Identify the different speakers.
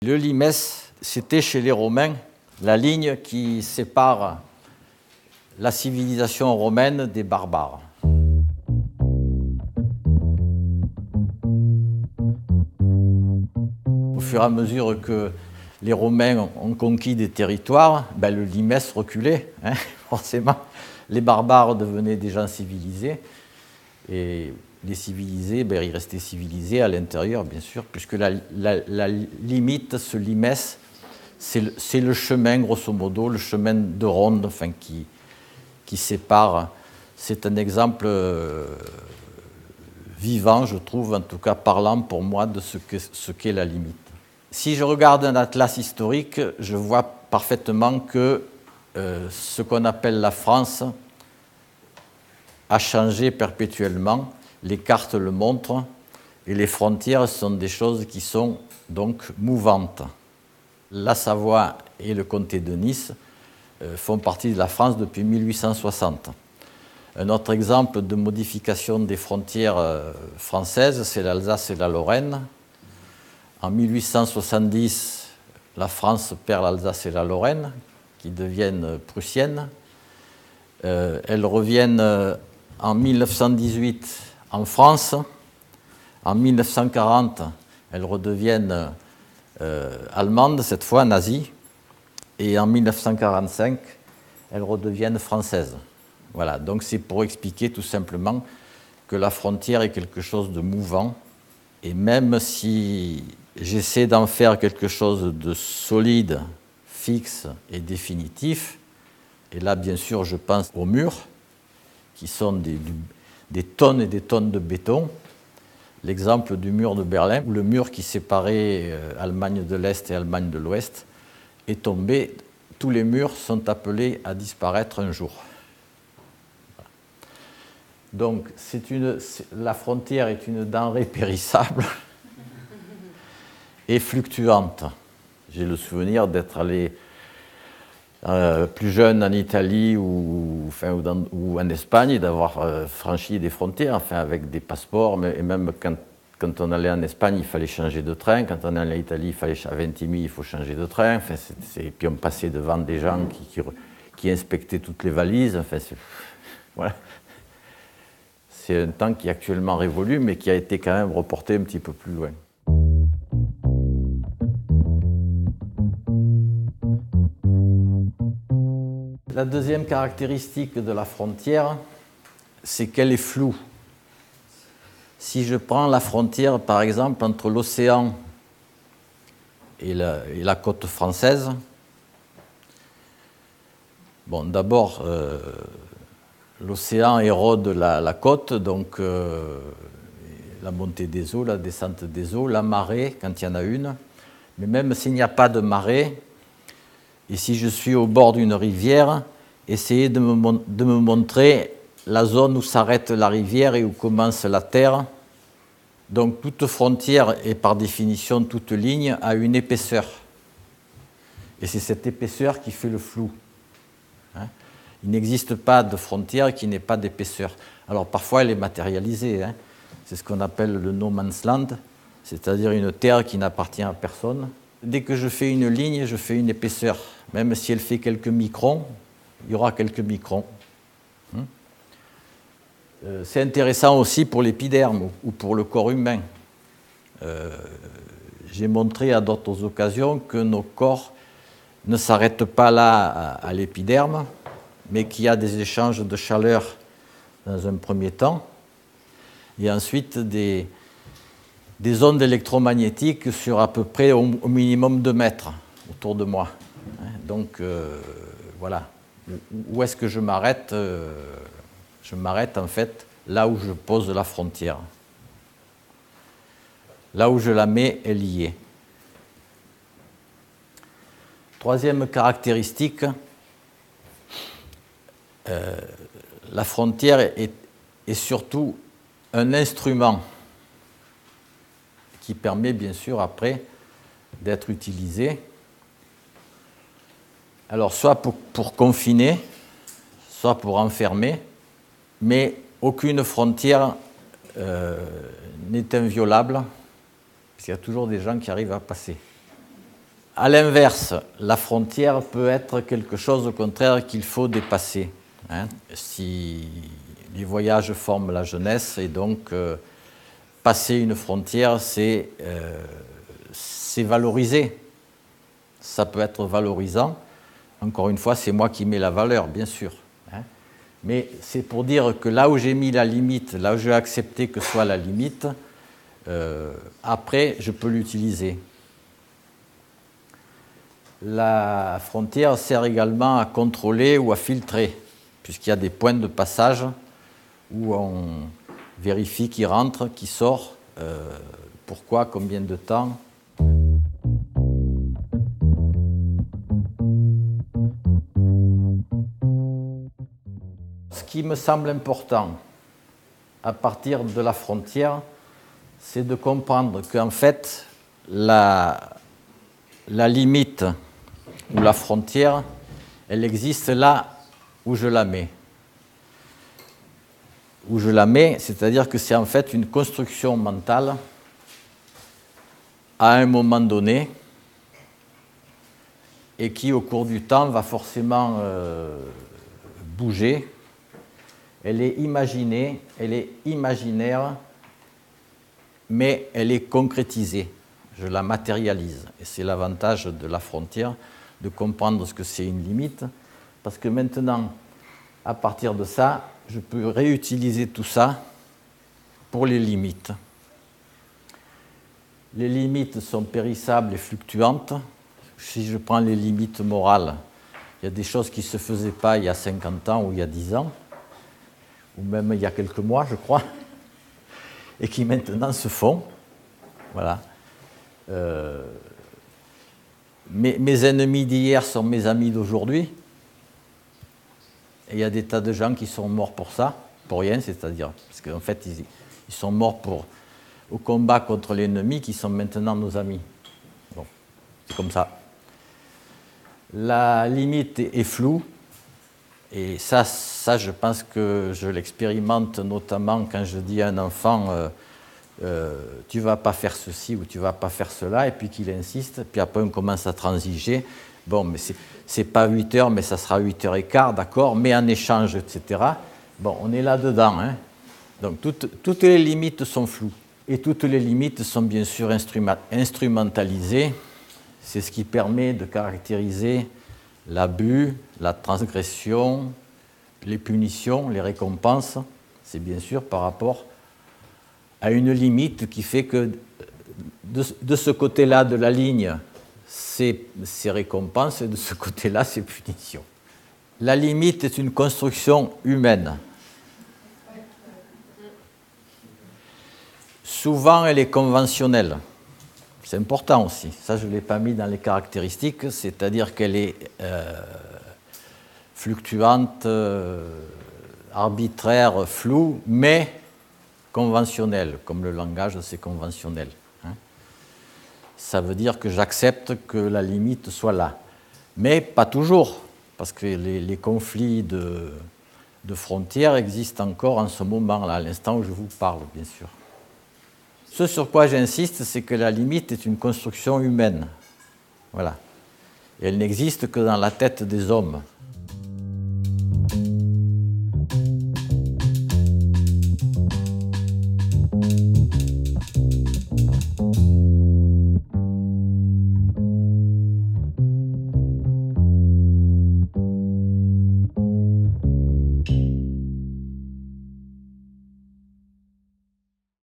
Speaker 1: Le limes, c'était chez les Romains la ligne qui sépare la civilisation romaine des barbares. Au fur et à mesure que les Romains ont conquis des territoires, le limes reculait, forcément. Les barbares devenaient des gens civilisés, et les civilisés, ils restaient civilisés à l'intérieur, bien sûr, puisque la limite, ce limes, c'est le chemin, grosso modo, le chemin de ronde qui sépare. C'est un exemple vivant, je trouve, en tout cas parlant pour moi, de ce qu'est la limite. Si je regarde un atlas historique, je vois parfaitement que ce qu'on appelle la France a changé perpétuellement. Les cartes le montrent, et les frontières sont des choses qui sont donc mouvantes. La Savoie et le comté de Nice font partie de la France depuis 1860. Un autre exemple de modification des frontières françaises, c'est l'Alsace et la Lorraine. En 1870, la France perd l'Alsace et la Lorraine, qui deviennent prussiennes. Elles reviennent en 1918 en France. En 1940, elles redeviennent allemandes, cette fois nazies. Et en 1945, elles redeviennent françaises. Voilà, donc c'est pour expliquer tout simplement que la frontière est quelque chose de mouvant. Et même si j'essaie d'en faire quelque chose de solide, fixe et définitif, et là, bien sûr, je pense aux murs, qui sont des tonnes et des tonnes de béton. L'exemple du mur de Berlin, où le mur qui séparait Allemagne de l'Est et Allemagne de l'Ouest est tombé. Tous les murs sont appelés à disparaître un jour. Donc, la frontière est une denrée périssable et fluctuante. J'ai le souvenir d'être allé plus jeune en Italie ou en Espagne, d'avoir franchi des frontières, avec des passeports, et même quand on allait en Espagne, il fallait changer de train. Quand on allait en Italie, à Ventimille, il faut changer de train. Et puis on passait devant des gens qui inspectaient toutes les valises. Voilà. C'est un temps qui est actuellement révolu, mais qui a été quand même reporté un petit peu plus loin. La deuxième caractéristique de la frontière, c'est qu'elle est floue. Si je prends la frontière, par exemple, entre l'océan et la côte française, d'abord, l'océan érode la côte, donc la montée des eaux, la descente des eaux, la marée, quand il y en a une. Mais même s'il n'y a pas de marée, et si je suis au bord d'une rivière, essayez de me montrer la zone où s'arrête la rivière et où commence la terre. Donc toute frontière et par définition toute ligne a une épaisseur. Et c'est cette épaisseur qui fait le flou. Il n'existe pas de frontière qui n'ait pas d'épaisseur. Alors parfois elle est matérialisée. C'est ce qu'on appelle le no man's land, c'est-à-dire une terre qui n'appartient à personne. Dès que je fais une ligne, je fais une épaisseur. Même si elle fait quelques microns, il y aura quelques microns. C'est intéressant aussi pour l'épiderme ou pour le corps humain. J'ai montré à d'autres occasions que nos corps ne s'arrêtent pas là à l'épiderme, mais qu'il y a des échanges de chaleur dans un premier temps, et ensuite des ondes électromagnétiques sur à peu près au minimum 2 mètres autour de moi. Donc voilà. Où est-ce que je m'arrête? Je m'arrête en fait là où je pose la frontière. Là où je la mets, elle y est. Troisième caractéristique, la frontière est surtout un instrument qui permet bien sûr après d'être utilisé. Alors soit pour confiner, soit pour enfermer, mais aucune frontière n'est inviolable, parce qu'il y a toujours des gens qui arrivent à passer. À l'inverse, la frontière peut être quelque chose au contraire qu'il faut dépasser. Si les voyages forment la jeunesse, et donc passer une frontière, c'est valoriser. Ça peut être valorisant. Encore une fois, c'est moi qui mets la valeur, bien sûr. Mais c'est pour dire que là où j'ai mis la limite, là où j'ai accepté que soit la limite, après, je peux l'utiliser. La frontière sert également à contrôler ou à filtrer, puisqu'il y a des points de passage où on vérifie qui rentre, qui sort, pourquoi, combien de temps. Ce qui me semble important à partir de la frontière, c'est de comprendre qu'en fait, la limite ou la frontière, elle existe là où je la mets. Où je la mets, c'est-à-dire que c'est en fait une construction mentale à un moment donné et qui, au cours du temps, va forcément bouger. Elle est imaginée, elle est imaginaire, mais elle est concrétisée. Je la matérialise. Et c'est l'avantage de la frontière, de comprendre ce que c'est une limite, parce que maintenant, à partir de ça, je peux réutiliser tout ça pour les limites. Les limites sont périssables et fluctuantes. Si je prends les limites morales, il y a des choses qui ne se faisaient pas il y a 50 ans ou il y a 10 ans, ou même il y a quelques mois, je crois, et qui maintenant se font. Voilà. Mes ennemis d'hier sont mes amis d'aujourd'hui. Et il y a des tas de gens qui sont morts pour ça, pour rien, c'est-à-dire, parce qu'en fait, ils sont morts au combat contre l'ennemi, qui sont maintenant nos amis. Bon, c'est comme ça. La limite est floue, et ça, je pense que je l'expérimente notamment quand je dis à un enfant tu ne vas pas faire ceci ou tu ne vas pas faire cela, et puis qu'il insiste, puis après on commence à transiger. Bon, mais c'est pas 8 heures, mais ça sera 8h15, d'accord, mais en échange, etc. Bon, on est là-dedans. Donc toutes les limites sont floues. Et toutes les limites sont bien sûr instrumentalisées. C'est ce qui permet de caractériser l'abus, la transgression, les punitions, les récompenses. C'est bien sûr par rapport à une limite qui fait que de ce côté-là de la ligne, c'est récompense, et de ce côté-là, c'est punition. La limite est une construction humaine. Souvent, elle est conventionnelle. C'est important aussi. Ça, je ne l'ai pas mis dans les caractéristiques, c'est-à-dire qu'elle est fluctuante, arbitraire, floue, mais conventionnelle, comme le langage, c'est conventionnel. Ça veut dire que j'accepte que la limite soit là. Mais pas toujours, parce que les conflits de frontières existent encore en ce moment, là, à l'instant où je vous parle, bien sûr. Ce sur quoi j'insiste, c'est que la limite est une construction humaine. Voilà. Et elle n'existe que dans la tête des hommes.